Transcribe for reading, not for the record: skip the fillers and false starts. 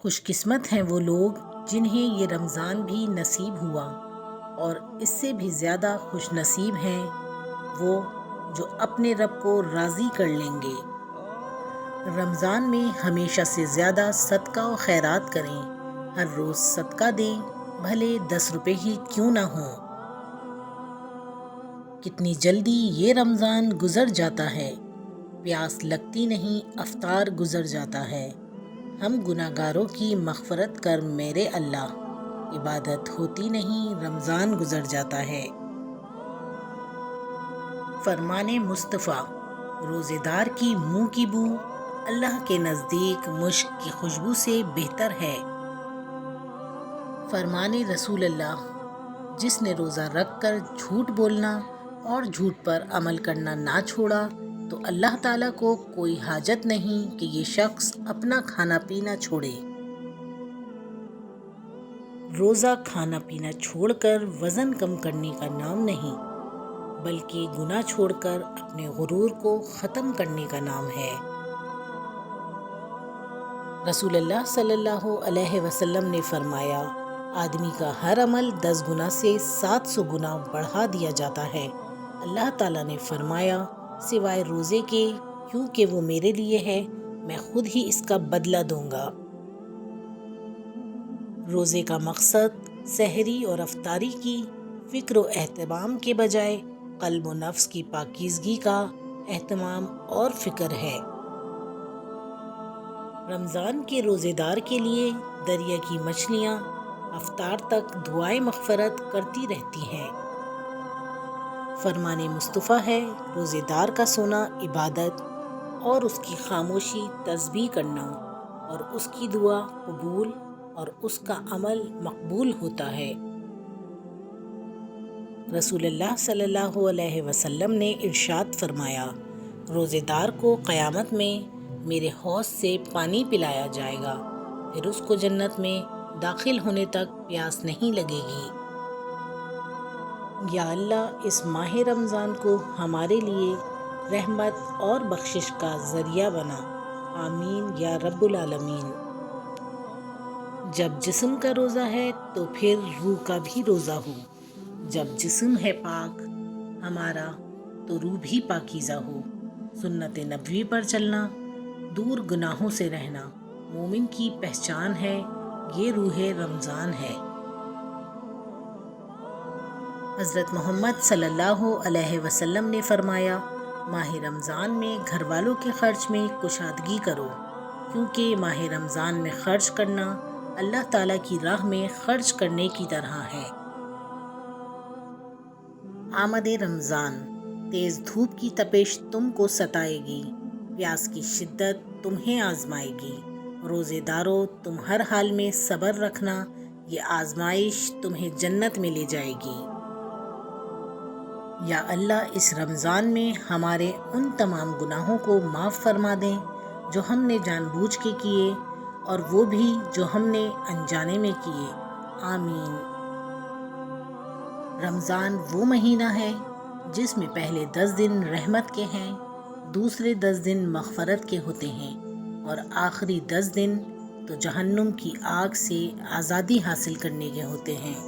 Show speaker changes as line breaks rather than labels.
خوش قسمت ہیں وہ لوگ جنہیں یہ رمضان بھی نصیب ہوا، اور اس سے بھی زیادہ خوش نصیب ہیں وہ جو اپنے رب کو راضی کر لیں گے۔ رمضان میں ہمیشہ سے زیادہ صدقہ و خیرات کریں، ہر روز صدقہ دیں، بھلے 10 روپے ہی کیوں نہ ہوں۔ کتنی جلدی یہ رمضان گزر جاتا ہے، پیاس لگتی نہیں افطار گزر جاتا ہے۔ ہم گناہگاروں کی مغفرت کر میرے اللہ، عبادت ہوتی نہیں رمضان گزر جاتا ہے۔ فرمان مصطفیٰ، روزے دار کی منہ کی بو اللہ کے نزدیک مشک کی خوشبو سے بہتر ہے۔ فرمان رسول اللہ، جس نے روزہ رکھ کر جھوٹ بولنا اور جھوٹ پر عمل کرنا نہ چھوڑا تو اللہ تعالیٰ کو کوئی حاجت نہیں کہ یہ شخص اپنا کھانا پینا چھوڑے۔ روزہ کھانا پینا چھوڑ کر وزن کم کرنے کا نام نہیں، بلکہ گناہ چھوڑ کر اپنے غرور کو ختم کرنے کا نام ہے۔ رسول اللہ صلی اللہ علیہ وسلم نے فرمایا، آدمی کا ہر عمل 10 گنا سے 700 گنا بڑھا دیا جاتا ہے۔ اللہ تعالیٰ نے فرمایا، سوائے روزے کے، کیونکہ وہ میرے لیے ہے، میں خود ہی اس کا بدلہ دوں گا۔ روزے کا مقصد سحری اور افطاری کی فکر و اہتمام کے بجائے قلب و نفس کی پاکیزگی کا اہتمام اور فکر ہے۔ رمضان کے روزے دار کے لیے دریا کی مچھلیاں افطار تک دعائے مغفرت کرتی رہتی ہیں۔ فرمان مصطفیٰ ہے، روزے دار کا سونا عبادت اور اس کی خاموشی تسبیح کرنا، اور اس کی دعا قبول اور اس کا عمل مقبول ہوتا ہے۔ رسول اللہ صلی اللہ علیہ وسلم نے ارشاد فرمایا، روزے دار کو قیامت میں میرے حوض سے پانی پلایا جائے گا، پھر اس کو جنت میں داخل ہونے تک پیاس نہیں لگے گی۔ یا اللہ، اس ماہ رمضان کو ہمارے لیے رحمت اور بخشش کا ذریعہ بنا، آمین یا رب العالمین۔ جب جسم کا روزہ ہے تو پھر روح کا بھی روزہ ہو، جب جسم ہے پاک ہمارا تو روح بھی پاکیزہ ہو۔ سنت نبوی پر چلنا، دور گناہوں سے رہنا مومن کی پہچان ہے، یہ روح رمضان ہے۔ حضرت محمد صلی اللہ علیہ وسلم نے فرمایا، ماہ رمضان میں گھر والوں کے خرچ میں کشادگی کرو، کیونکہ ماہ رمضان میں خرچ کرنا اللہ تعالیٰ کی راہ میں خرچ کرنے کی طرح ہے۔ آمد رمضان، تیز دھوپ کی تپش تم کو ستائے گی، پیاس کی شدت تمہیں آزمائے گی۔ روزے دارو، تم ہر حال میں صبر رکھنا، یہ آزمائش تمہیں جنت میں لے جائے گی۔ یا اللہ، اس رمضان میں ہمارے ان تمام گناہوں کو معاف فرما دیں جو ہم نے جان بوجھ کے کیے، اور وہ بھی جو ہم نے انجانے میں کیے، آمین۔ رمضان وہ مہینہ ہے جس میں پہلے 10 دن رحمت کے ہیں، دوسرے 10 دن مغفرت کے ہوتے ہیں، اور آخری 10 دن تو جہنم کی آگ سے آزادی حاصل کرنے کے ہوتے ہیں۔